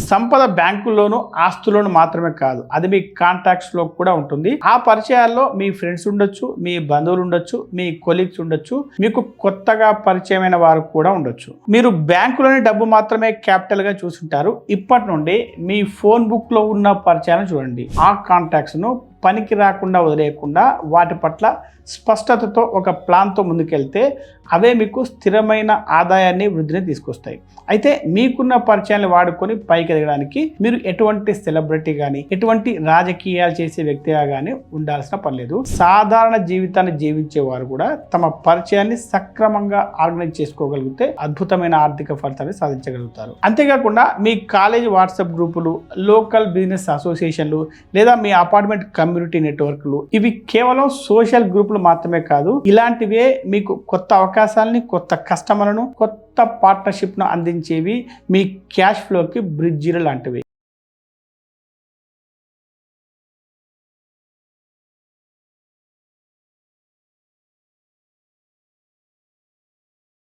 సంపద బ్యాంకుల్లోనూ ఆస్తుల్లోనూ మాత్రమే కాదు, అది మీ కాంటాక్ట్స్ లో కూడా ఉంటుంది. ఆ పరిచయాల్లో మీ ఫ్రెండ్స్ ఉండొచ్చు, మీ బంధువులు ఉండొచ్చు, మీ కొలీగ్స్ ఉండొచ్చు, మీకు కొత్తగా పరిచయమైన వారు కూడా ఉండొచ్చు. మీరు బ్యాంకులోని డబ్బు మాత్రమే క్యాపిటల్ గా చూసుంటారు. ఇప్పటి నుండి మీ ఫోన్ బుక్ లో ఉన్న పరిచయాలను చూడండి. ఆ కాంటాక్ట్స్ ను పనికి రాకుండా వదిలేయకుండా వాటి పట్ల స్పష్టతతో ఒక ప్లాన్తో ముందుకెళ్తే అవే మీకు స్థిరమైన ఆదాయాన్ని, వృద్ధిని తీసుకొస్తాయి. అయితే మీకున్న పరిచయాన్ని వాడుకొని పైకి ఎదగడానికి మీరు ఎటువంటి సెలబ్రిటీ కానీ, ఎటువంటి రాజకీయాలు చేసే వ్యక్తిగా కానీ ఉండాల్సిన పని లేదు. సాధారణ జీవితాన్ని జీవించేవారు కూడా తమ పరిచయాన్ని సక్రమంగా ఆర్గనైజ్ చేసుకోగలిగితే అద్భుతమైన ఆర్థిక ఫలితాన్ని సాధించగలుగుతారు. అంతేకాకుండా మీ కాలేజీ వాట్సాప్ గ్రూపులు, లోకల్ బిజినెస్ అసోసియేషన్లు లేదా మీ అపార్ట్మెంట్ కమ్యూనిటీ నెట్వర్క్లు, ఇవి కేవలం సోషల్ గ్రూపులు మాత్రమే కాదు, ఇలాంటివే మీకు కొత్త అవకాశాలని, కొత్త కస్టమర్లను, కొత్త పార్ట్నర్షిప్ను అందించేవి, మీ క్యాష్ ఫ్లోకి బ్రిడ్జిలు లాంటివి.